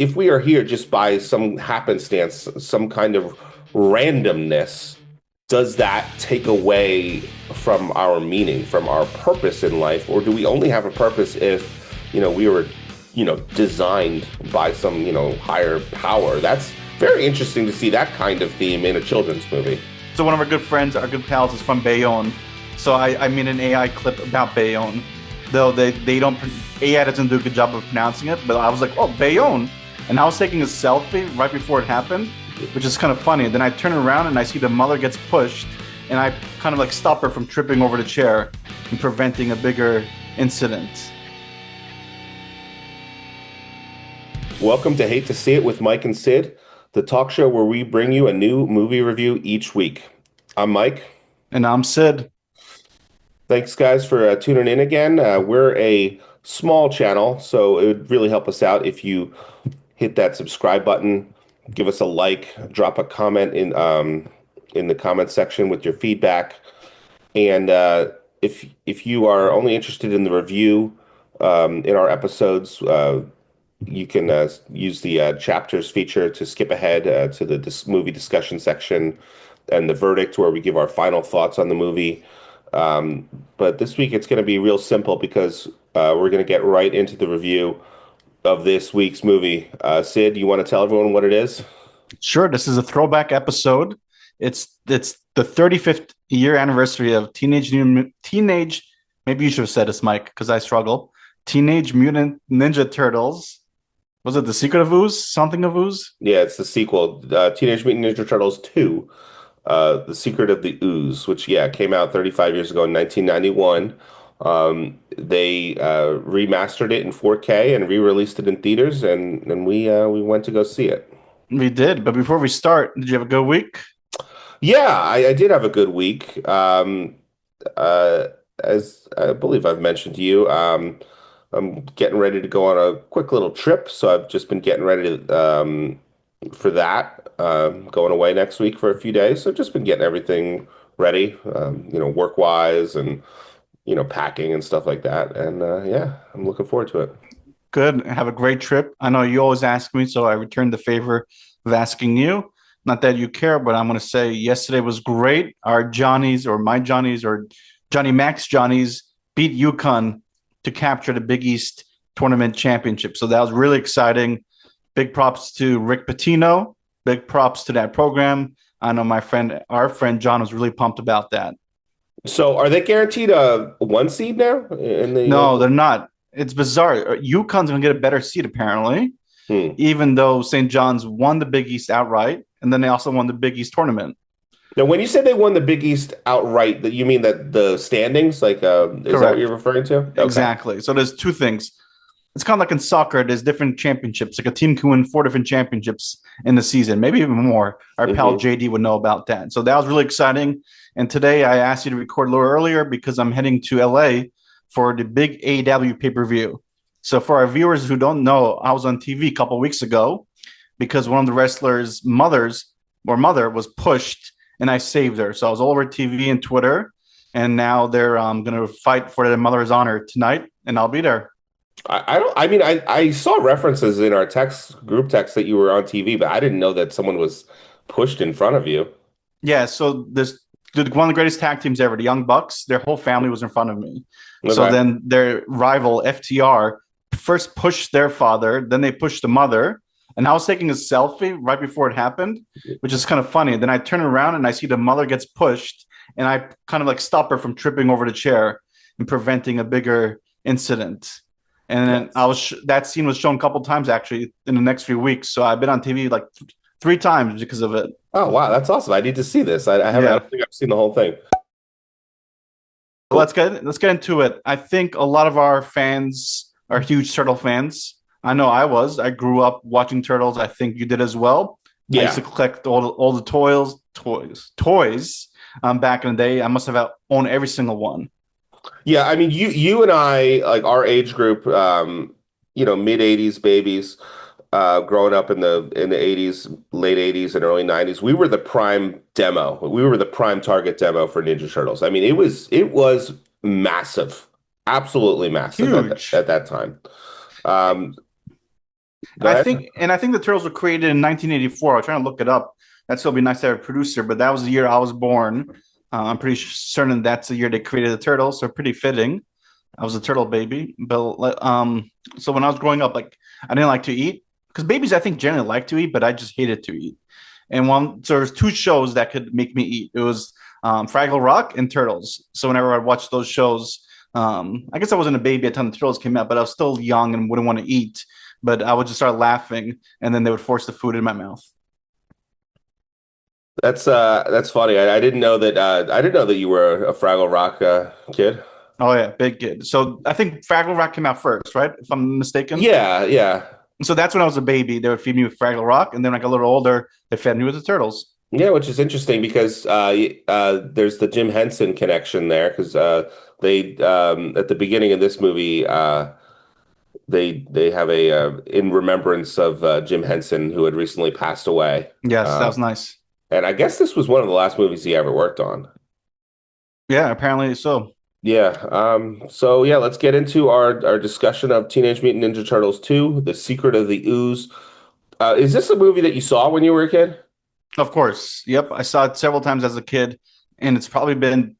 if we are here just by some happenstance, some kind of randomness, does that take away from our meaning, from our purpose in life, or do we only have a purpose if, we were, designed by some, higher power? That's very interesting to see that kind of theme in a children's movie. So one of our good friends, our good pals, is from Bayonne. So I made an AI clip about Bayonne. Though they don't, AI doesn't do a good job of pronouncing it, but I was like, oh, Bayonne. And I was taking a selfie right before it happened, which is kind of funny. And then I turn around and I see the mother gets pushed, and I kind of like stop her from tripping over the chair and preventing a bigger incident. Welcome to Hate to See It with Mike and Sid, the talk show where we bring you a new movie review each week. I'm Mike. And I'm Sid. Thanks, guys, for tuning in again. We're a small channel, so it would really help us out if you hit that subscribe button, give us a like, drop a comment in the comment section with your feedback. And if you are only interested in the review in our episodes, you can use the chapters feature to skip ahead to the movie discussion section and the verdict, where we give our final thoughts on the movie. But this week it's going to be real simple because we're going to get right into the review of this week's movie. Sid, you want to tell everyone what it is? Sure. This is a throwback episode. It's the 35th year anniversary of Teenage. Maybe you should have said this, Mike, because I struggle. Teenage Mutant Ninja Turtles. Was it The Secret of Ooze? Something of Ooze? Yeah, it's the sequel, Teenage Mutant Ninja Turtles 2, The Secret of the Ooze, which, came out 35 years ago in 1991. They remastered it in 4K and re-released it in theaters, and we went to go see it. We did, but before we start, did you have a good week? Yeah, I did have a good week. As I believe I've mentioned to you, I'm getting ready to go on a quick little trip, so I've just been getting ready for that. Going away next week for a few days, so just been getting everything ready, work-wise and packing and stuff like that. And I'm looking forward to it. Good. Have a great trip. I know you always ask me, so I returned the favor of asking you. Not that you care, but I'm going to say yesterday was great. Our Johnnies, or my Johnnies, or Johnny Mac's Johnnies, beat UConn to capture the Big East Tournament Championship. So that was really exciting. Big props to Rick Pitino. Big props to that program. I know our friend John was really pumped about that. So are they guaranteed a one seed now? No, they're not. It's bizarre. UConn's going to get a better seed, apparently, even though St. John's won the Big East outright, and then they also won the Big East tournament. Now, when you say they won the Big East outright, that you mean that the standings, is that what you're referring to? Okay. Exactly. So there's two things. It's kind of like in soccer. There's different championships. Like a team can win 4 different championships in the season, maybe even more. Our pal JD would know about that. So that was really exciting. And today I asked you to record a little earlier because I'm heading to LA for the big AEW pay-per-view. So for our viewers who don't know, I was on TV a couple of weeks ago because one of the wrestlers' mother was pushed, and I saved her. So I was all over TV and Twitter, and now they're going to fight for their mother's honor tonight, and I'll be there. I saw references in our group text that you were on TV, but I didn't know that someone was pushed in front of you. Yeah, so there's one of the greatest tag teams ever, the Young Bucks. Their whole family was in front of me. Okay. So then their rival, FTR, first pushed their father, then they pushed the mother, and I was taking a selfie right before it happened, which is kind of funny. Then I turn around and I see the mother gets pushed, and I kind of like stop her from tripping over the chair and preventing a bigger incident. And then that scene was shown a couple times actually in the next few weeks. So I've been on TV like 3 times because of it. Oh wow, that's awesome! I need to see this. I don't think I've seen the whole thing. Cool. Let's get into it. I think a lot of our fans are huge Turtle fans. I know I was. I grew up watching Turtles. I think you did as well. Yeah. I used to collect all the toys. Back in the day. I must have owned every single one. Yeah, I mean, you and I, like our age group, mid '80s babies, growing up in the '80s, late '80s and early '90s, we were the prime demo. We were the prime target demo for Ninja Turtles. I mean, it was massive, absolutely massive at that time. Go ahead. I think the Turtles were created in 1984. I was trying to look it up. That'd still be nice to have a producer, but that was the year I was born. I'm pretty certain that's the year they created the Turtles, so pretty fitting. I was a turtle baby, but so when I was growing up, like I didn't like to eat because babies, I think, generally like to eat, but I just hated to eat. And so there's two shows that could make me eat. It was Fraggle Rock and Turtles. So whenever I watched those shows, I guess I wasn't a baby at the time the Turtles came out, but I was still young and wouldn't want to eat. But I would just start laughing, and then they would force the food in my mouth. That's funny. I didn't know that I didn't know that you were a Fraggle Rock kid. Oh yeah, big kid. So I think Fraggle Rock came out first, right? If I'm mistaken. Yeah, yeah. So that's when I was a baby. They would feed me with Fraggle Rock, and then like a little older, they fed me with the Turtles. Yeah, which is interesting because there's the Jim Henson connection there because they at the beginning of this movie they have a in remembrance of Jim Henson who had recently passed away. Yes, that Uh, was nice. and I guess this was one of the last movies he ever worked on. Yeah, apparently so. Yeah. So yeah, let's get into our discussion of Teenage Mutant Ninja Turtles 2, The Secret of the Ooze. Is this a movie that you saw when you were a kid? Of course. Yep. I saw it several times as a kid, and it's probably been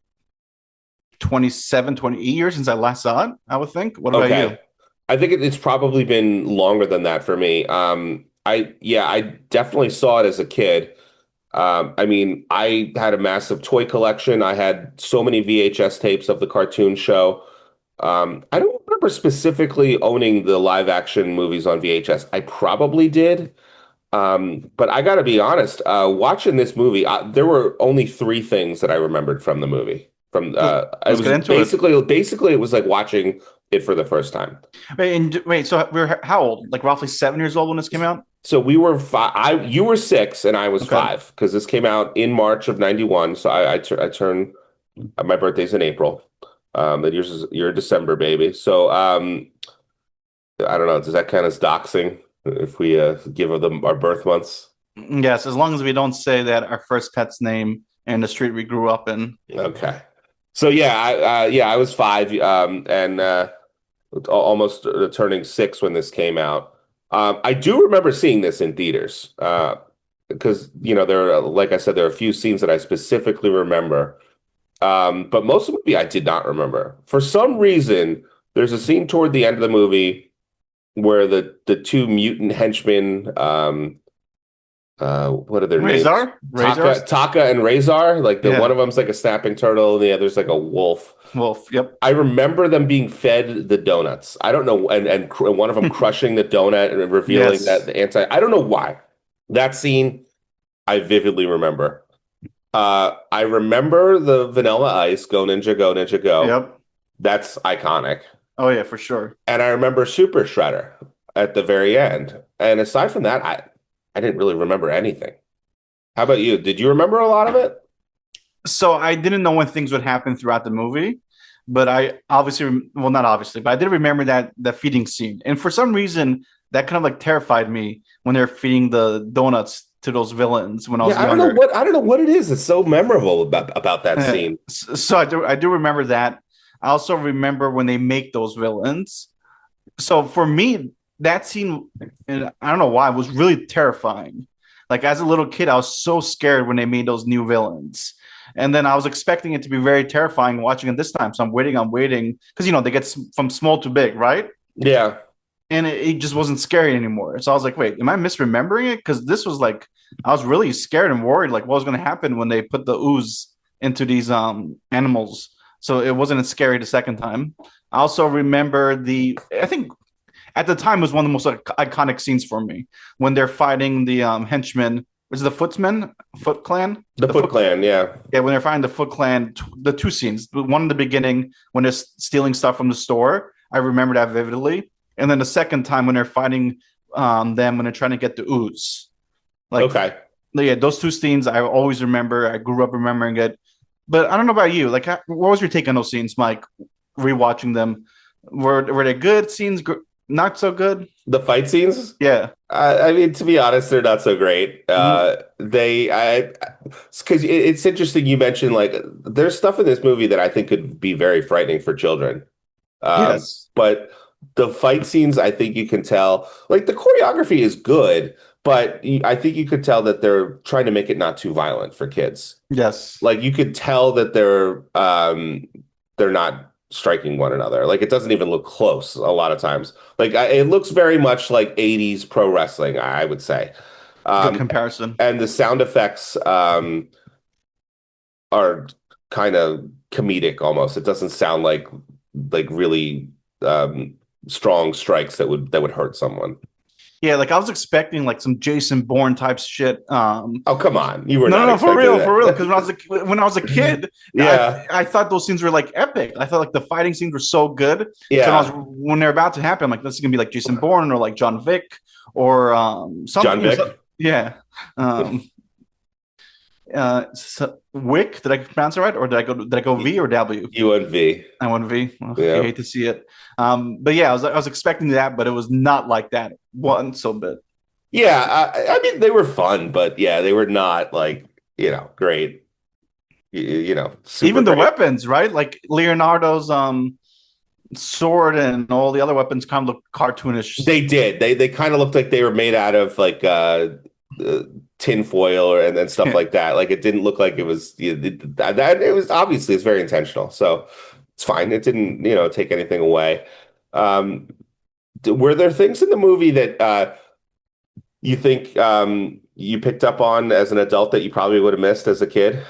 27, 28 years since I last saw it, I would think. What about you? Okay. I think it's probably been longer than that for me. I definitely saw it as a kid. I mean, I had a massive toy collection. I had so many VHS tapes of the cartoon show. I don't remember specifically owning the live action movies on VHS. I probably did. But I gotta be honest, watching this movie, there were only three things that I remembered from the movie. It Let's get was into it. basically it was like watching it for the first time. Wait, so we're how old? Like roughly 7 years old when this came out? So we were five. You were six, and I was Okay. five because this came out in March of '91. So I turned my birthday's in April. And you're a December baby. So I don't know. Does that count as doxing if we give them our birth months? Yes, as long as we don't say that our first pet's name and the street we grew up in. Okay. So yeah, I was five, and almost turning six when this came out. I do remember seeing this in theaters, because there are, like I said, there are a few scenes that I specifically remember. But most of the movie I did not remember. For some reason, there's a scene toward the end of the movie where the two mutant henchmen, what are their names? Razor? Taka and Rahzar. Like the one Yeah. of them's like a snapping turtle, and the other's like a wolf. Wolf. Yep. I remember them being fed the donuts. I don't know, and one of them crushing the donut and revealing that Yes. the anti. I don't know why. That scene I vividly remember. I remember the Vanilla Ice, Go Ninja, Go Ninja, Go. Yep. That's iconic. Oh yeah, for sure. And I remember Super Shredder at the very end. And aside from that, I didn't really remember anything. How about you? Did you remember a lot of it? So I didn't know when things would happen throughout the movie, but I obviously, well, not obviously, but I did remember that feeding scene. And for some reason, that kind of like terrified me when they're feeding the donuts to those villains when I was Yeah, younger. I don't know what it is. It's so memorable about that Uh, scene. so I do remember that. I also remember when they make those villains. So for me, that scene, and I don't know why, was really terrifying. Like as a little kid, I was so scared when they made those new villains. And then I was expecting it to be very terrifying watching it this time. So I'm waiting because they get from small to big, right? Yeah. And it just wasn't scary anymore. So I was like, wait, am I misremembering it? Because this was like, I was really scared and worried, like what was going to happen when they put the ooze into these animals. So it wasn't as scary the second time. I also remember I think at the time it was one of the most iconic scenes for me when they're fighting the henchmen. Was it the Footsmen, Foot Clan? The Foot Clan, yeah. Yeah, when they're fighting the Foot Clan, the two scenes. The one in the beginning when they're stealing stuff from the store. I remember that vividly. And then the second time when they're fighting them when they're trying to get the ooze. Like, Okay. yeah, those two scenes I always remember. I grew up remembering it. But I don't know about you. Like, what was your take on those scenes, Mike? Rewatching them, were they good scenes? Not so good. The fight scenes? Yeah. I mean, to be honest, they're not so great. Mhm. Because it's interesting you mentioned like there's stuff in this movie that I think could be very frightening for children. Yes. But The fight scenes, I think you can tell, like the choreography is good, but I think you could tell that they're trying to make it not too violent for kids. Yes. Like you could tell that they're not striking one another. Like it doesn't even look close a lot of times. Like it looks very much like 80s pro wrestling, I would say. Good Um, comparison. and the sound effects are kind of comedic almost. It doesn't sound like really strong strikes that would hurt someone. Yeah, like I was expecting like some Jason Bourne type shit. Oh, come on. You were No, no, not no, for expecting real, for real. that. Because when I was a kid, I Yeah. I thought those scenes were like epic. I thought like the fighting scenes were so good. So Yeah. when they're about to happen, I'm like, this is gonna be like Jason Bourne or like John Vick or John something. Vick. Yeah. Um, Wick. Did I pronounce it right, or did I go V or W? UNV. I went V. Ugh, I Yeah. hate to see it. But yeah, I was expecting that, but it was not like that. It wasn't so bit. Yeah. I mean, they were fun, but yeah, they were not like, great, super Even the great. weapons, right? Like Leonardo's sword and all the other weapons kind of look cartoonish. They did. They kind of looked like they were made out of like uh tin foil and stuff Yeah. like that. Like it didn't look like it was that it was obviously it's very intentional. So it's fine. It didn't, take anything away. Um, were there things in the movie that you think you picked up on as an adult that you probably would have missed as a kid?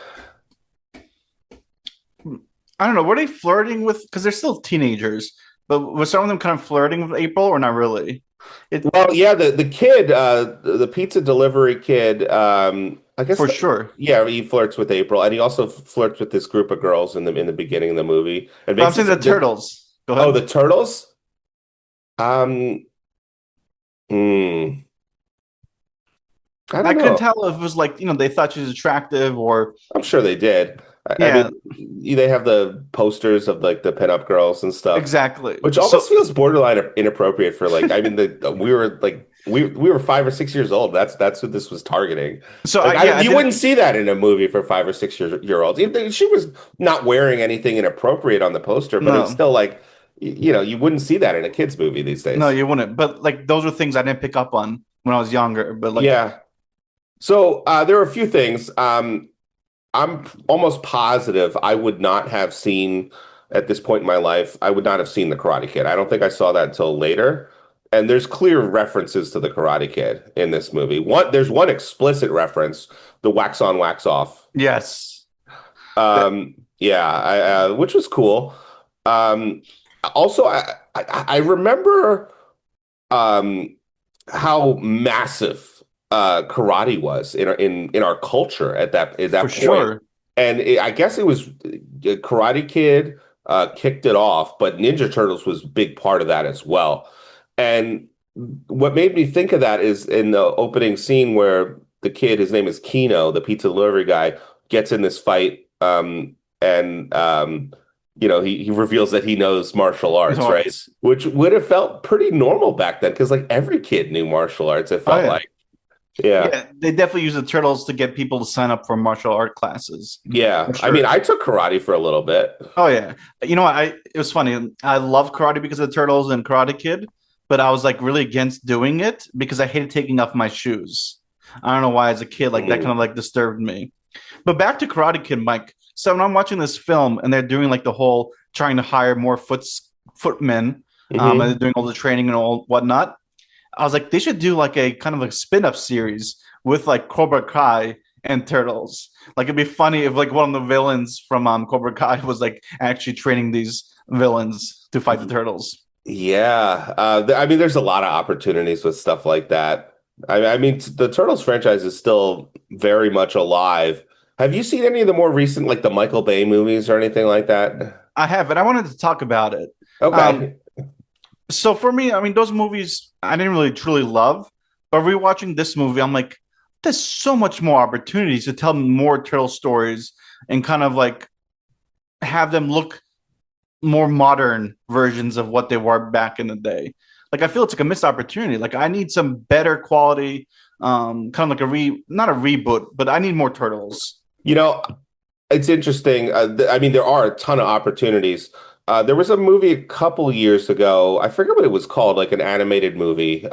I don't know. Were they flirting with? Because they're still teenagers, but was some of them kind of flirting with April or not really? It Well, yeah, the kid, the pizza delivery kid, I guess for sure. yeah, he flirts with April, and he also flirts with this group of girls in the beginning of the movie, and But I'm makes saying this the turtles. Go oh, ahead. the turtles. Um, hmm, I I don't couldn't know. tell if it was like they thought she was attractive or I'm sure they did. I yeah, mean, they have the posters of like the pinup girls and stuff, exactly. which almost So feels borderline inappropriate for like. I mean, we were like we were 5 or 6 years old. That's who this was targeting. so Like yeah, I you didn't. wouldn't see that in a movie for 5 or 6 year olds. She was not wearing anything inappropriate on the poster, but it was No, still like you wouldn't see that in a kids movie these no, days. you wouldn't. But like those were things I didn't pick up on when I was younger. But like Yeah. So there are a few things. I'm almost positive I would not have seen at this point in my life, I would not have seen The Karate Kid. I don't think I saw that until later. And there's clear references to The Karate Kid in this movie. There's one explicit reference, the wax on, wax off. yes, that Yeah, which was cool. Um, Also, I remember um, how massive karate was in our culture at for that point. sure. And I guess it was Karate Kid kicked it off, but Ninja Turtles was a big part of that as well. And what made me think of that is in the opening scene where the kid, his name is Kino, the pizza delivery guy, gets in this fight, and he reveals that he knows martial arts, right? Arts. Which would have felt pretty normal back then, because like every kid knew martial arts, it Oh felt yeah. like. Yeah. Yeah, they definitely use the turtles to get people to sign up for martial art classes. Yeah. For I mean, sure. I took karate for a little bit. Oh yeah. You know what? It was funny. I love karate because of the turtles and Karate Kid, but I was like really against doing it because I hated taking off my shoes. I don't know why as a kid like that kind Mm. of like disturbed me. But back to Karate Kid, Mike. So when I'm watching this film and they're doing like the whole trying to hire more footmen, and they're Hmm. doing all the training and all whatnot, I was like, they should do like a kind of like spin-off series with like Cobra Kai and Turtles. Like it'd be funny if like one of the villains from Cobra Kai was like actually training these villains to fight the turtles. Yeah. I mean, there's a lot of opportunities with stuff like that. I mean, the Turtles franchise is still very much alive. Have you seen any of the more recent, like the Michael Bay movies or anything like that? I have, and I wanted to talk about it. Um, Okay. so for me, I mean, those movies I didn't really truly love, but rewatching this movie, I'm like, there's so much more opportunities to tell more turtle stories and kind of like have them look more modern versions of what they were back in the day. Like I feel it's like a missed opportunity. Like I need some better quality, kind of like not a reboot, but I need more turtles. You know, it's interesting. I mean, there are a ton of opportunities. There was a movie a couple years ago. I forget what it was called, like an animated movie.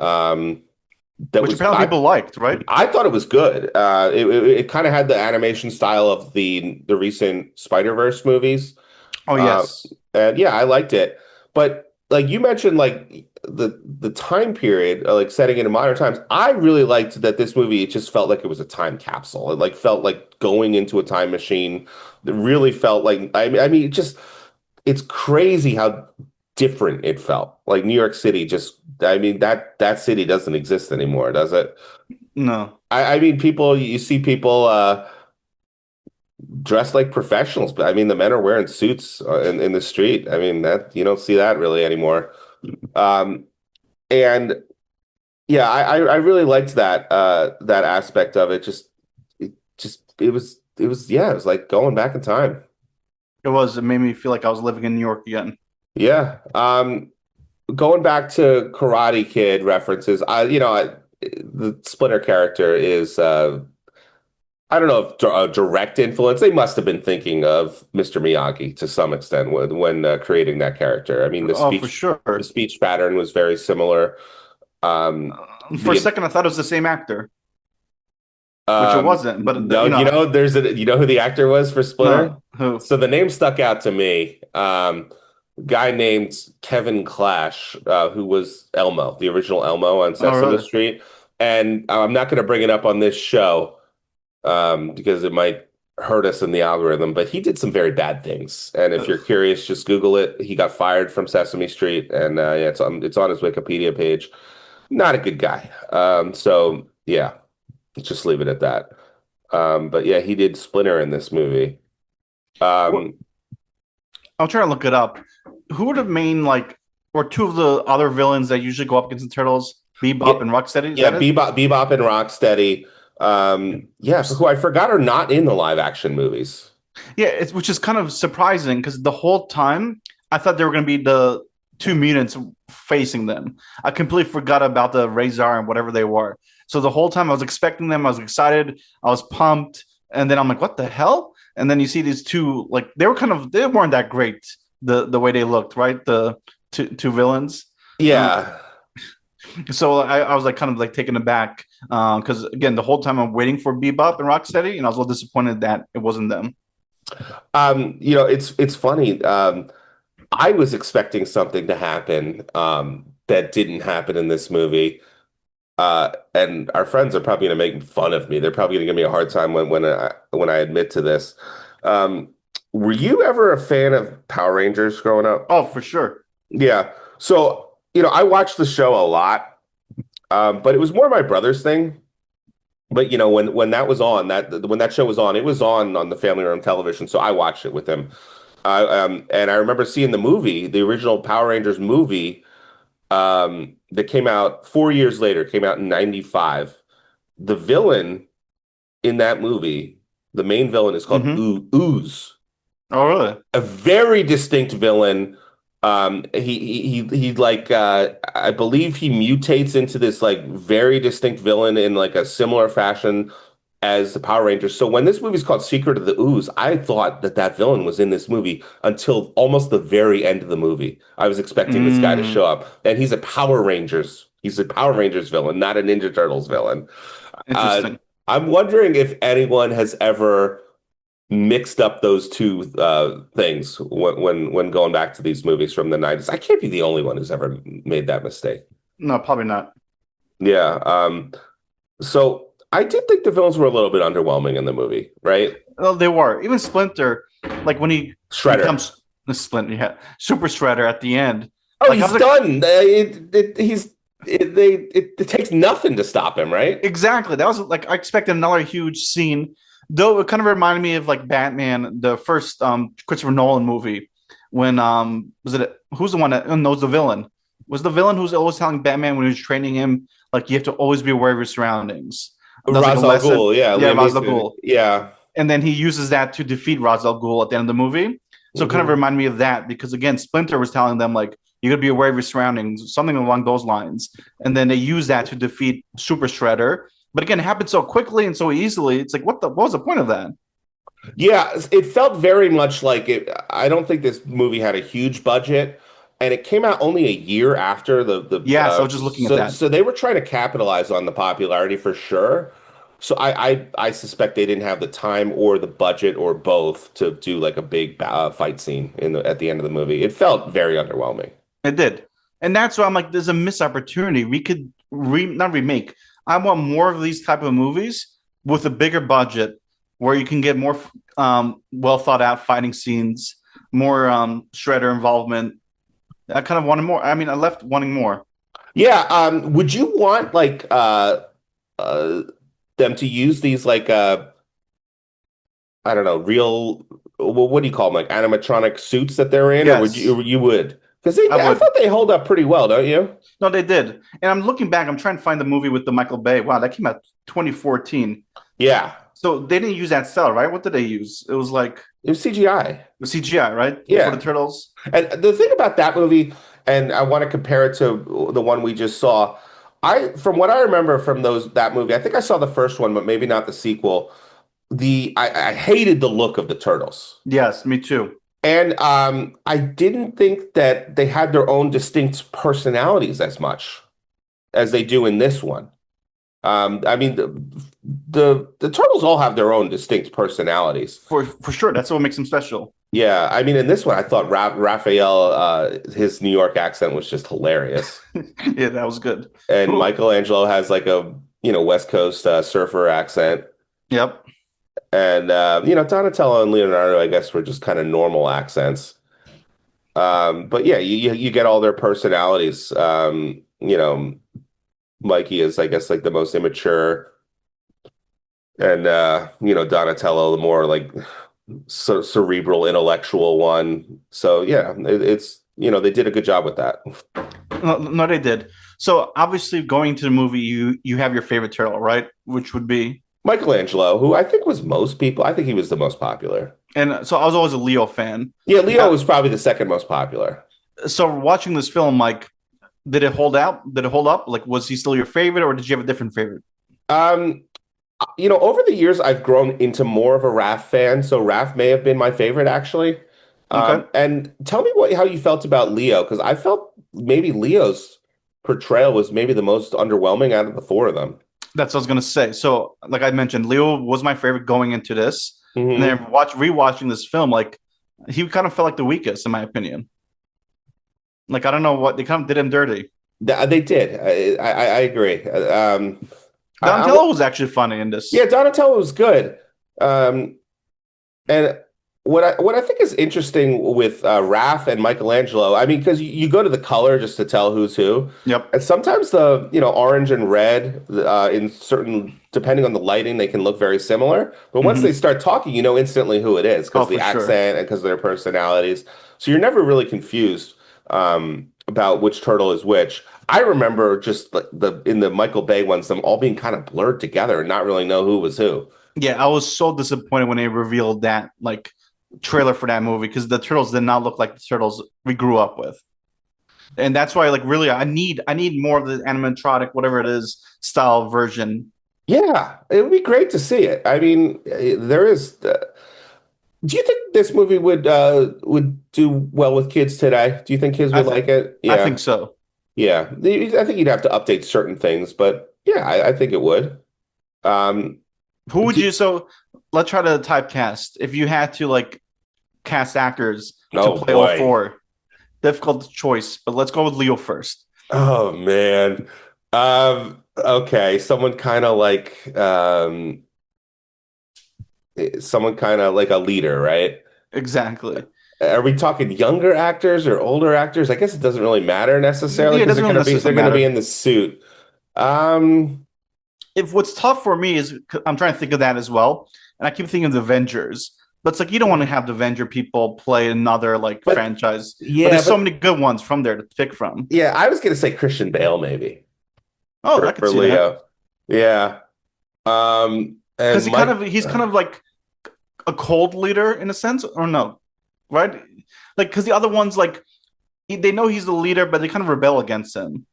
That Which was apparently people liked, right? I thought it was good. It kind of had the animation style of the recent Spider-Verse movies. Oh Uh, yes. and yeah, I liked it. But like you mentioned, like the time period, like setting it in modern times, I really liked that this movie, it just felt like it was a time capsule. It like felt like going into a time machine. It really felt like I mean, it just it's crazy how different it felt. Like New York City, just I mean that city doesn't exist anymore, does it? No. I mean, people you see people dressed like professionals, but I mean, the men are wearing suits in the street. I mean, that you don't see that really anymore. Um, and yeah, I really liked that aspect of it. It was yeah, it was like going back in time. It was. It made me feel like I was living in New York again. Yeah. Going back to Karate Kid references, the Splinter character is I don't know if a direct influence. They must have been thinking of Mr. Miyagi to some extent when creating that character. I mean, Oh, for the sure. speech pattern was very similar. Um, For a the second, I thought it was the same actor, which it wasn't. But no, you know who the actor was for Splinter? no, who? So the name stuck out to me. Guy named Kevin Clash, who was Elmo, the original Elmo on Oh, Sesame really? Street. And I'm not going to bring it up on this show because it might hurt us in the algorithm, but he did some very bad things. And if you're Ugh. curious, just Google it. He got fired from Sesame Street, and yeah, it's on his Wikipedia page. Not a good guy. So yeah, just leave it at that. But yeah, he did Splinter in this movie. Well, Um, I'll try to look it up. Who are the main like, or two of the other villains that usually go up against the Turtles? yeah, Bebop and Rocksteady. Is yeah, that it? Bebop and Rocksteady. Yeah, who I forgot are not in the live action movies. Yeah, which is kind of surprising because the whole time I thought they were going to be the two mutants facing them. I completely forgot about the Rahzar and whatever they were. So the whole time I was expecting them, I was excited, I was pumped, and then I'm like, "What the hell?" And then you see these two, like they weren't that great the way they looked, right? The two villains. Uh, Yeah. so I was like kind of like taken aback because again, the whole time I'm waiting for Bebop and Rocksteady, and I was a little disappointed that it wasn't them. It's funny. I was expecting something to happen that didn't happen in this movie. And our friends are probably going to make fun of me. They're probably going to give me a hard time when I admit to this. Um, were you ever a fan of Power Rangers growing up? Oh, for sure. Yeah. So, I watched the show a lot, but it was more my brother's thing. But when that was on, when that show was on, it was on the family room television, so I watched it with him. And I remember seeing the movie, the original Power Rangers movie, that came out 4 years later, came out in '95. The villain in that movie, the main villain is called Hmm. Ooze, Oh, really? a very distinct villain. He like I believe he mutates into this like very distinct villain in like a similar fashion as the Power Rangers. So when this movie's called Secret of the Ooze, I thought that villain was in this movie until almost the very end of the movie. I was expecting this guy to Mm, show up, and he's a Power Rangers. He's a Power Rangers villain, not a Ninja Turtles villain. Uh, interesting. I'm wondering if anyone has ever mixed up those two things when going back to these movies from the '90s. I can't be the only one who's ever made that mistake. No, probably not. Yeah. So I did think the villains were a little bit underwhelming in the movie, right? Well, they were. Even Splinter, like when he Shredder. becomes the Splinter, yeah, Super Shredder at the end. Oh, Like I he's was like, done. It takes nothing to stop him, right? exactly. That was like I expected another huge scene. Though it kind of reminded me of like Batman, the first Christopher Nolan movie. When was it who's the one that knows the villain? Was the villain who's always telling Batman when he was training him, like you have to always be aware of your surroundings. That's like a Ra's al lesson. Ghul, yeah, Yeah, Liam Ra's al Neeson, Ghul. yeah. And then he uses that to defeat Ra's al Ghul at the end of the movie. So it kind of Hmm. reminded me of that because again, Splinter was telling them like you gotta be aware of your surroundings, something along those lines. And then they use that to defeat Super Shredder. But again, it happened so quickly and so easily. It's like what was the point of that? Yeah, it felt very much like it. I don't think this movie had a huge budget, and it came out only a year after Yes, I was just looking at that. so they were trying to capitalize on the popularity for sure. So I suspect they didn't have the time or the budget or both to do like a big fight scene at the end of the movie. It felt very underwhelming. It did. And that's why I'm like, there's a missed opportunity. We could not remake. I want more of these type of movies with a bigger budget where you can get more well thought out fighting scenes, more Shredder involvement. I kind of wanted more. I mean, I left wanting more. Yeah, would you want like uh them to use these like I don't know, real, well, what do you call them? Like animatronic suits that they're in, or would Yes, you would? Because I I would. thought they hold up pretty well, don't you? No, they did. And I'm looking back, I'm trying to find the movie with the Michael Bay. Wow, that came out 2014. Yeah, So they didn't use that style, right? What did they use? It was like it was CGI. CGI, right? For the Yeah, turtles. and the thing about that movie, and I want to compare it to the one we just saw. From what I remember from that movie, I think I saw the first one, but maybe not the sequel. I hated the look of the turtles. Yes, me too. And I didn't think that they had their own distinct personalities as much as they do in this one. I mean, the turtles all have their own distinct personalities. For sure. That's what makes them special. Yeah, I mean, in this one, I thought Raphael, his New York accent was just hilarious, Yeah, that was good. and Who? Michelangelo has like a West Coast surfer accent, Yep. and Donatello and Leonardo, I guess, were just kind of normal accents. But yeah, you get all their personalities. Mikey is, I guess, like the most immature, and Donatello, the more like cerebral, intellectual one. So yeah, it's they did a good job with that. No, no, they did. So obviously, going to the movie, you have your favorite turtle, right? Which would be, Michelangelo, who I think was most people, I think he was the most popular. and so I was always a Leo fan. Yeah, Leo Now, was probably the second most popular. so watching this film, like, did it hold out? Did it hold up? Like, was he still your favorite, or did you have a different favorite? Um, over the years, I've grown into more of a Raph fan, so Raph may have been my favorite actually. Okay, And tell me how you felt about Leo, because I felt maybe Leo's portrayal was maybe the most underwhelming out of the four of them. that's what I was gonna say. So, like I mentioned, Leo was my favorite going into this, and Hmm. then rewatching this film, like he kind of felt like the weakest, in my opinion. Like I don't know what they kind of did him dirty. They did. I agree. Donatello was actually funny in this. Yeah, Donatello was good. Um, And what I think is interesting with Raph and Michelangelo, I mean, because you go to the color just to tell who's who, Yep. and sometimes the orange and red in certain depending on the lighting they can look very similar, but once they Hmm. start talking, you know instantly who it is Oh, because the for sure. accent and because of their personalities. So you're never really confused about which turtle is which. I remember just like the in the Michael Bay ones, them all being kind of blurred together and not really know who was who. Yeah, I was so disappointed when they revealed that like trailer for that movie because the turtles did not look like the turtles we grew up with. And that's why like really I need more of the animatronic, whatever it is, style version. Yeah, it would be great to see it. I mean, there is. Do you think this movie would do well with kids today? Do you think kids I would th- like it? I think Yeah, so. yeah. I think you'd have to update certain things, but yeah, I think it would. Um, Who would do, you so let's try to typecast. If you had to like cast actors to oh play all boy. four, difficult choice, but let's go with Leo first. Oh man. Okay, someone kind of like a leader, right? Exactly. Are we talking younger actors or older actors? I guess it doesn't really matter necessarily Yeah, it because doesn't really they're necessarily gonna be matter. in the suit. Um, If what's tough for me is I'm trying to think of that as well, and I keep thinking of the Avengers. But it's like you don't want to have the Avenger people play another like but franchise. But yeah, there's so but many good ones from there to pick from. yeah, I was gonna say Christian Bale maybe Oh, I could for see that Leo. Yeah. because And Mike. he's kind of like a cold leader in a sense, or no, right? Like because the other ones like they know he's the leader, but they kind of rebel against him.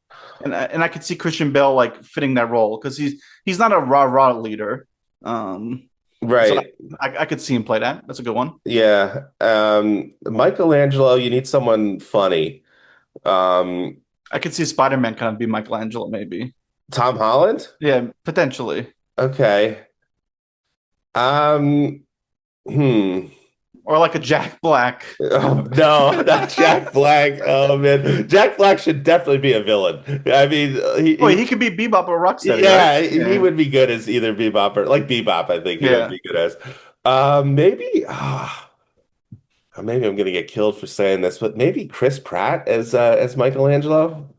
And I could see Christian Bale like fitting that role because he's not a rah rah leader. Um, So Right. I could see him play that. That's a good one. Yeah. Michelangelo, you need someone funny. Um, I could see Spider-Man kind of be Michelangelo, maybe. Tom Holland? Yeah, potentially. Okay. Um, hmm. Or like a Jack Black. Oh no, not Jack Black. Oh man, Jack Black should definitely be a villain. I mean, Oh, he could be Bebop or Rocksteady, right? yeah, he Yeah. would be good as either Bebop or like Bebop. I think he would Yeah. be good as. Maybe. Maybe I'm gonna get killed for saying this, but maybe Chris Pratt as Michelangelo.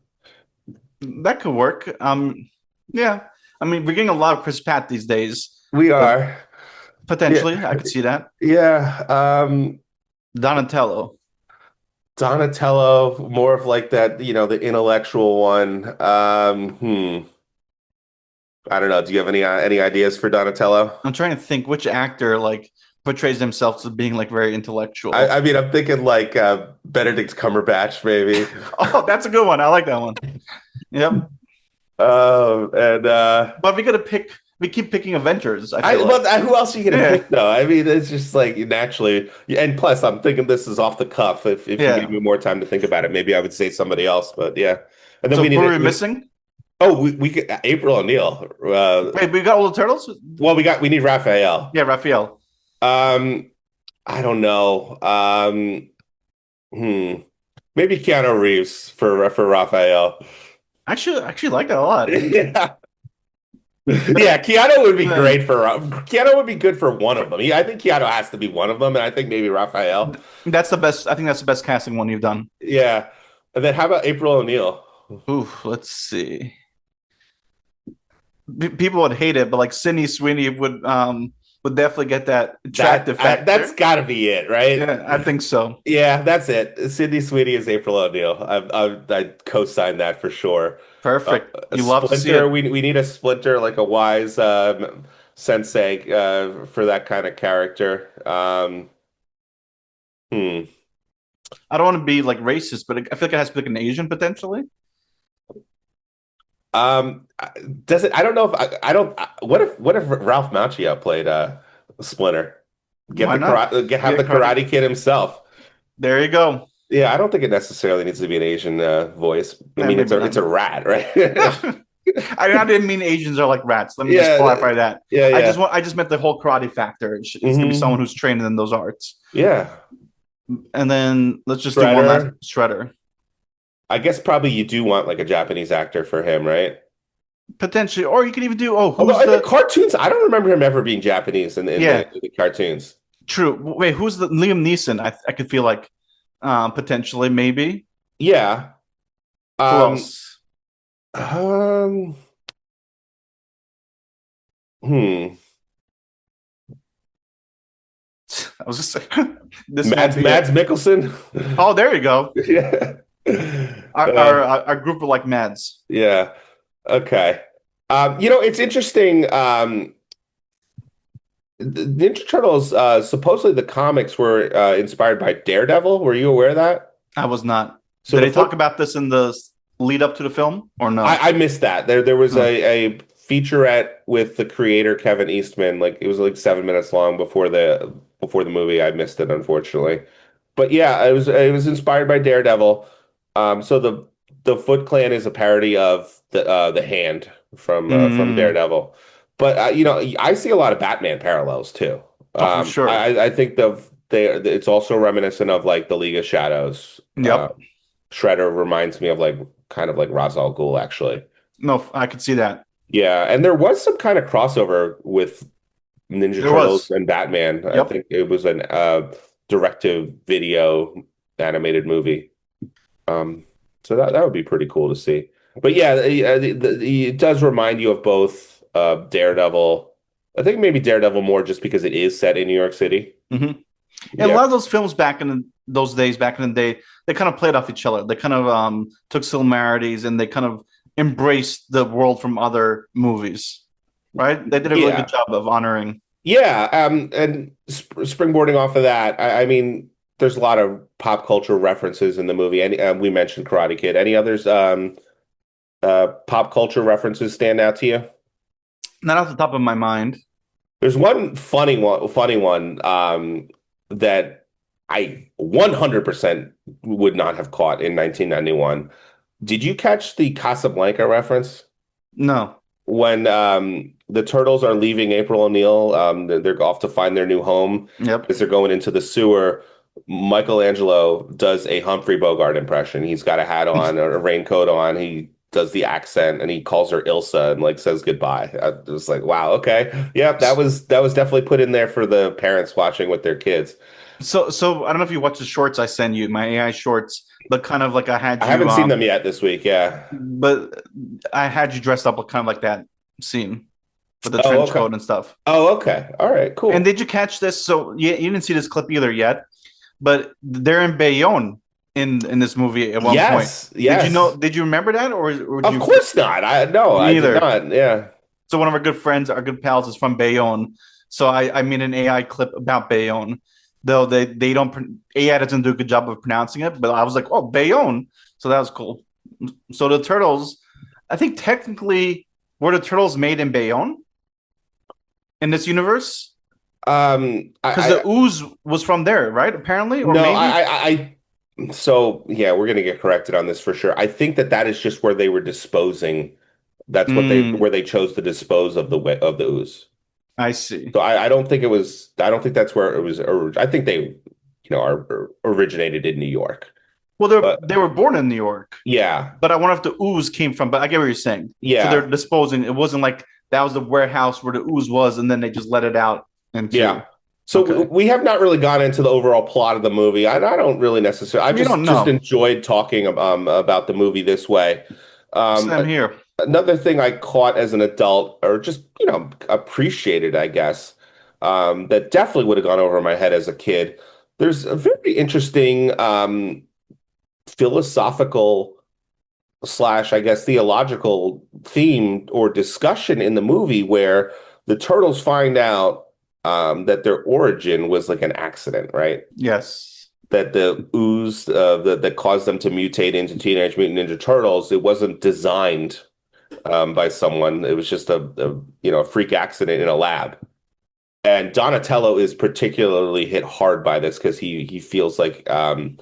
That could work. Yeah. I mean, we're getting a lot of Chris Pratt these days, We but are. Yeah, potentially I could see that. yeah. Donatello. Donatello, more of like that, the intellectual one. I don't know. Do you have any ideas for Donatello? I'm trying to think which actor like portrays themselves as being like very I intellectual. mean, I'm thinking like Benedict Cumberbatch, maybe. Oh, that's a good one. I like that one. Yep. And But we keep picking Avengers, I I feel like. well, who else are you gonna Yeah. pick though? I mean, it's just like naturally, and plus, I'm thinking this is off the cuff. If you gave Yeah. me more time to think about it, maybe I would say somebody else. But yeah, and then So we who need are it. we missing? We could April O'Neil. Wait, we got all the turtles? Well, we need Raphael. Yeah, Raphael. Um, I don't know. Hmm. Maybe Keanu Reeves for Raphael. I actually like that a lot. Yeah. Yeah, Keanu would be Yeah. great for Keanu would be good for one of them. I think Keanu has to be one of them, and I think maybe Raphael. That's the best. I think that's the best casting one you've done. Yeah, and then how about April O'Neil? Ooh, let's see. People would hate it, but like Sydney Sweeney would definitely get that attractive That's factor. got to be it, right? Yeah, I think so. Yeah, that's it. Sydney Sweeney is April O'Neil. I co-sign that for sure. Perfect. A You love to see Splinter, it. we need a Splinter like a wise sensei for that kind of character. Hmm. I don't want to be like racist, but I feel like it has to be like an Asian potentially. Um, does it? I don't know if I don't. What if Ralph Macchio played Splinter? Why not? Have Yeah, the Cardi. Karate Kid himself. There you go. Yeah, I don't think it necessarily needs to be an Asian voice. I Eh, mean, maybe not. it's a rat, right? I didn't mean Asians are like rats. Let me just Yeah, clarify that. yeah. I just meant the whole karate factor. It's gonna be someone Hmm. who's trained in those arts. Yeah, And then let's just do one last Shredder. Shredder. I guess probably you do want like a Japanese actor for him, right? Potentially, or you could even do Although who's in the the cartoons, I don't remember him ever being Japanese yeah, in the cartoons. true. Wait, who's the Liam Neeson? I could feel like potentially maybe. Yeah. Who Um. else? Um. Hmm. I was just saying this won't be Mads it. Mikkelsen. Oh, there you go. Yeah. Our group of like Mads. Yeah. Okay. It's interesting. The Ninja Turtles, supposedly the comics were inspired by Daredevil. Were you aware of that? I was not. So Did the they talk foot, about this in the lead up to the film or no? I missed that. There was Oh, a featurette with the creator Kevin Eastman. Like it was like 7 minutes long before the movie. I missed it unfortunately. But yeah, it was inspired by Daredevil. So the Foot Clan is a parody of the Hand from mm, Daredevil. But I see a lot of Batman parallels too. oh, for sure. I think it's also reminiscent of like the League of Shadows. Yep. Shredder reminds me of like kind of like Ra's al Ghul actually. No, I could see that. Yeah, and there was some kind of crossover with Ninja There Turtles was. and Batman. I Yep. think it was an direct-to-video animated movie. So that would be pretty cool to see. But yeah, it does remind you of both Daredevil. I think maybe Daredevil more just because it is set in New York City. hmm And a Yeah. lot of those films those days, back in the day, they kind of played off each other. They kind of took similarities and they kind of embraced the world from other movies, right? They did a really good Yeah. job of honoring. Yeah. And springboarding off of that, I mean, there's a lot of pop culture references in the movie. And we mentioned Karate Kid. Any others pop culture references stand out to you? Not off the top of my mind. There's one funny one that I 100% would not have caught in 1991. Did you catch the Casablanca reference? No. When the turtles are leaving April O'Neil, they're off to find their new home. Yep. As they're going into the sewer, Michelangelo does a Humphrey Bogart impression. He's got a hat on, a raincoat on. He does the accent, and he calls her Ilsa and like says goodbye. I was like, wow, okay, yep, that was definitely put in there for the parents watching with their kids. So I don't know if you watched the shorts I send you, my AI shorts, but kind of like I had I you haven't seen them yet this week. Yeah. but I had you dressed up kind of like that scene with the Oh, trench okay. coat and stuff. Oh, okay. All right. And Cool. did you catch this? So you didn't see this clip either yet, but they're in Bayonne in this movie at one point. Yes. Did you know? Yes. Did you remember that, or did Of you? course not. I no, Me I did neither. not. Yeah. So one of our good friends, our good pals, is from Bayonne. So I made an AI clip about Bayonne, though they don't AI doesn't do a good job of pronouncing it. But I was like, oh, Bayonne. So that was cool. So the turtles, I think technically were the turtles made in Bayonne in this universe because the I ooze was from there, right? Apparently, or no, maybe. so yeah, we're gonna get corrected on this for sure. I think that is just where they were disposing. That's what they Mm, where they chose to dispose of the ooze. I see. So I don't think it was. I don't think that's where it was. I think they, are originated in New York. Well, But they were born in New York, yeah, but I wonder if the ooze came from. But I get what you're saying. So they're yeah, disposing. It wasn't like that was the warehouse where the ooze was, and then they just let it out yeah. into. So Okay, we have not really gone into the overall plot of the movie. I don't really necessarily. I you don't just know. enjoyed talking about the movie this way. Um, Same here. Another thing I caught as an adult, or just, appreciated, I guess, that definitely would have gone over my head as a kid. There's a very interesting philosophical slash, I guess, theological theme or discussion in the movie where the turtles find out that their origin was like an accident, right? Yes. That the ooze that caused them to mutate into Teenage Mutant Ninja Turtles, it wasn't designed by someone. It was just a freak accident in a lab. And Donatello is particularly hit hard by this because he feels like um,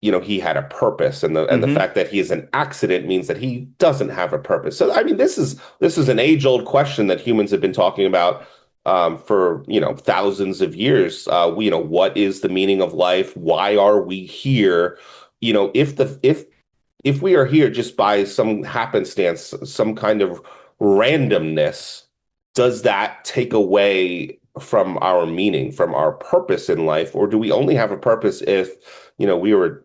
he had a purpose, and the Mm-hmm. fact that he is an accident means that he doesn't have a purpose. So I mean, this is an age-old question that humans have been talking about for thousands of years. What is the meaning of life? Why are we here? If we are here just by some happenstance, some kind of randomness, does that take away from our meaning, from our purpose in life, or do we only have a purpose if we were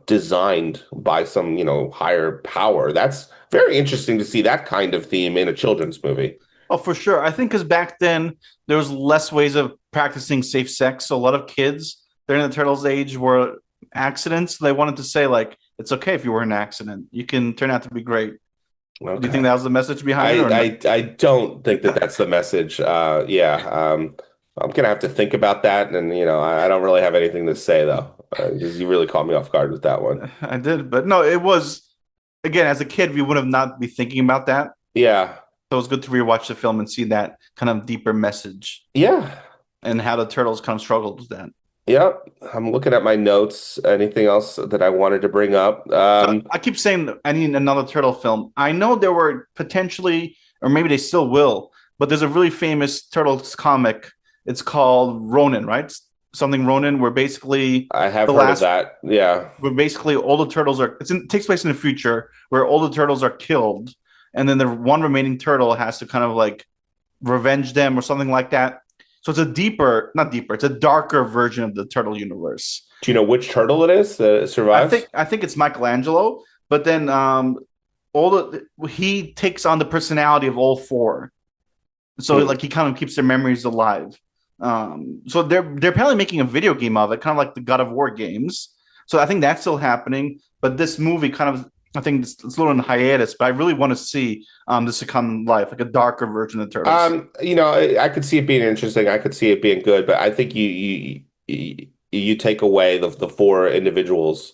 designed by some higher power? That's very interesting to see that kind of theme in a children's movie. Oh, for sure. I think because back then there was less ways of practicing safe sex. So a lot of kids during the turtles' age were accidents. They wanted to say like it's okay if you were an accident. You can turn out to be great. Do you think Okay. that was the message behind it, I or no? I don't think that that's the message. Yeah, I'm gonna have to think about that, and I don't really have anything to say though, because you really caught me off guard with that one. I did, but no, it was again as a kid we would have not be thinking about that. Yeah, So it was good to rewatch the film and see that kind of deeper message yeah, and how the turtles kind of struggled with that. yeah. I'm looking at my notes. Anything else that I wanted to bring up? So I keep saying I need another turtle film. I know there were potentially, or maybe they still will, but there's a really famous turtles comic. It's called Ronin, right? Something Ronin, where basically I have the heard of last, that. Yeah. where basically all the turtles are. It takes place in the future where all the turtles are killed, and then the one remaining turtle has to kind of like revenge them or something like that. So it's a deeper, not deeper, it's a darker version of the turtle universe. Do you know which turtle it is that survives? I think it's Michelangelo, but then all the he takes on the personality of all four. So Hmm. like he kind of keeps their memories alive. So they're apparently making a video game of it, kind of like the God of War games. So I think that's still happening. But this movie kind of I think it's a little in hiatus, but I really want to see this to come to life, like a darker version of Turtles. I could see it being interesting. I could see it being good, but I think you take away the four individuals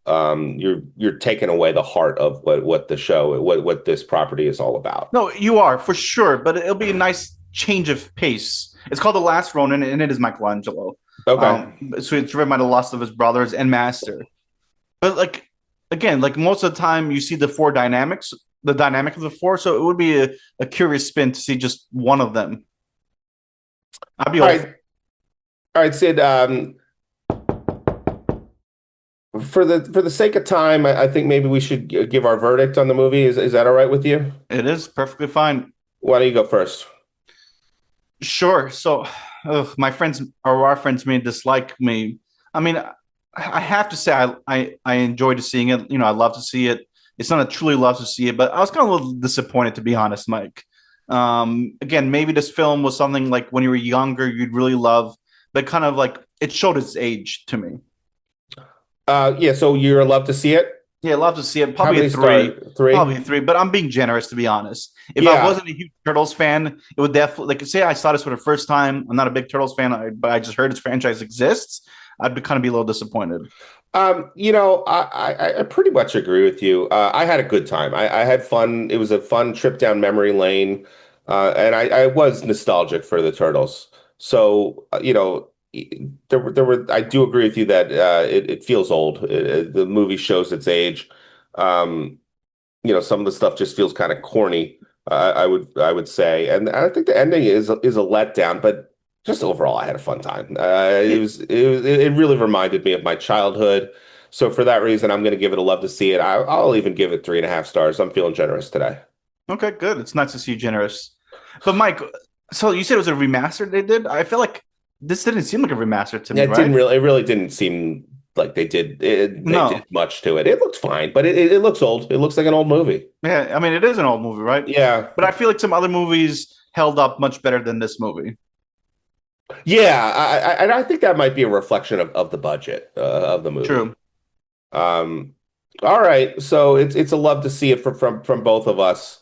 you're taking away the heart of what the show, what this property is all about. No, you are for sure, but it'll be a nice change of pace. It's called The Last Ronin, and it is Michelangelo. Okay. So it's driven by the loss of his brothers and master. But like again, like most of the time, you see the four dynamics, the dynamic of the four. So it would be a curious spin to see just one of them. I'd be All all. right. All right, Sid. For the sake of time, I think maybe we should give our verdict on the movie. Is that all right with you? It is perfectly fine. Why don't you go first? Sure. So, my friends or our friends may dislike me. I mean, I have to say I enjoyed seeing it. I love to see it. It's not a truly love to see it, but I was kind of a little disappointed to be honest, Mike. Again, maybe this film was something like when you were younger you'd really love, but kind of like it showed its age to me. Yeah, so you're love to see it? Yeah, love to see it. How Probably a many three. stars? Three? Probably a three, but I'm being generous to be honest. If I Yeah. wasn't a huge Turtles fan, it would definitely like say I saw this for the first time. I'm not a big Turtles fan, but I just heard this franchise exists. I'd be kind of be a little disappointed. I pretty much agree with you. I had a good time. I had fun. It was a fun trip down memory lane, and I was nostalgic for the Turtles. So, I do agree with you that it feels old. The movie shows its age. Um, some of the stuff just feels kind of corny. I would say, and I think the ending is a letdown, but just overall, I had a fun time. It really reminded me of my childhood. So for that reason, I'm going to give it a love to see it. I'll even give it 3.5 stars. I'm feeling generous today. Okay, good. It's nice to see you generous. But Mike, so you said it was a remaster they did? I feel like this didn't seem like a remaster to me, It didn't right? really. It really didn't seem like they No. did much to it. It looked fine, but it looks old. It looks like an old movie. Yeah, I mean it is an old movie, right? Yeah, But I feel like some other movies held up much better than this movie. yeah. And I think that might be a reflection of the budget of the movie. True. Um, all right, so it's a love to see it from both of us.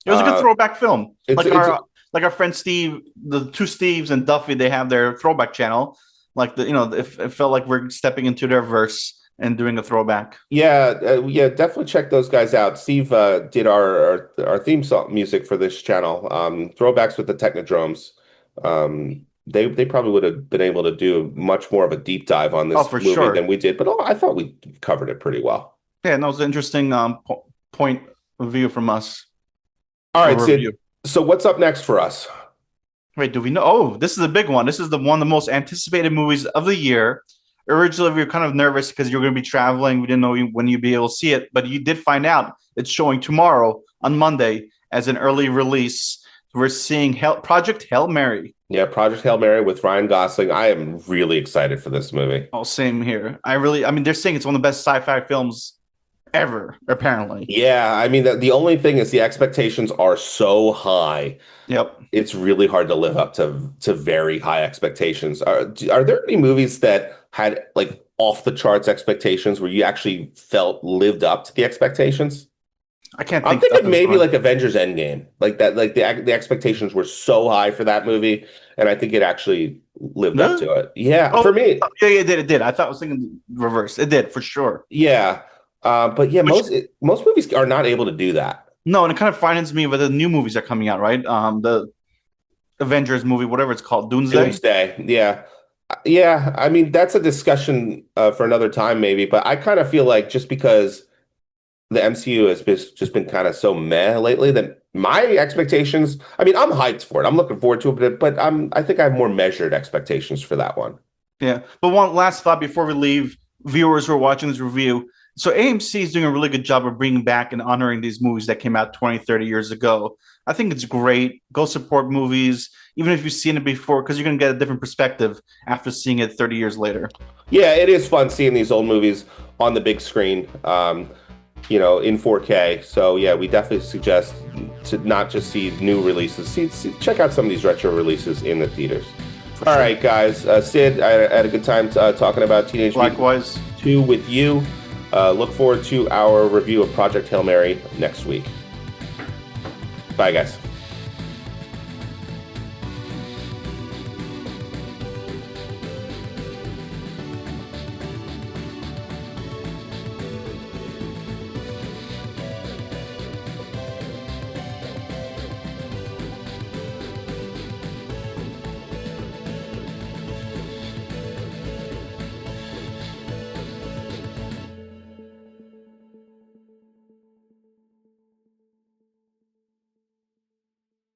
It was a good Uh, throwback film. it's it's Like our friend Steve, the two Steves and Duffy, they have their throwback channel. Like it felt like we're stepping into their verse and doing a throwback. yeah, definitely check those guys out. Steve did our theme song music for this channel. Throwbacks with the Technodromes. They probably would have been able to do much more of a deep dive on Oh, this for movie than sure. we did, but I thought we covered it pretty well. Yeah, no, it's an interesting point of view from us. All A right, review. Sid. So what's up next for us? Wait, do we know? Oh, this is a big one. This is the one of the most anticipated movies of the year. Originally, we were kind of nervous because you were going to be traveling. We didn't know when you'd be able to see it, but you did find out it's showing tomorrow on Monday as an early release. We're seeing Project Hail Mary. Yeah, Project Hail Mary with Ryan Gosling. I am really excited for this movie. Oh, same here. I mean, they're saying it's one of the best sci-fi films ever, apparently. Yeah, I mean the only thing is the expectations are so high. Yep. It's really hard to live up to very high expectations. Are there any movies that had like off the charts expectations where you actually felt lived up to the expectations? I can't I'm think of thinking this maybe one. like Avengers Endgame, like that, like the expectations were so high for that movie, and I think it actually lived up Really? to it. Yeah, Oh, for me, yeah, yeah, it did. It did. I thought I was thinking reverse. It did for sure. yeah. But yeah, Which most movies are not able to do that. no, and it kind of frightens me with the new movies that are coming out, right? The Avengers movie, whatever it's called, Doomsday. Doomsday, yeah. Yeah, I mean that's a discussion for another time maybe, but I kind of feel like just because the MCU has just been kind of so meh lately that my expectations, I mean, I'm hyped for it. I'm looking forward to it, but I think I have more measured expectations for that one. Yeah. But one last thought before we leave, viewers who are watching this review. So AMC is doing a really good job of bringing back and honoring these movies that came out 20, 30 years ago. I think it's great. Go support movies, even if you've seen it before, because you're going to get a different perspective after seeing it 30 years later. Yeah, it is fun seeing these old movies on the big screen, in 4K. So yeah, we definitely suggest to not just see new releases, check out some of these retro releases in the theaters. For All sure. right, guys. Sid, I had a good time talking about Teenage Mutant Likewise. 2 with you. Look forward to our review of Project Hail Mary next week. Bye, guys.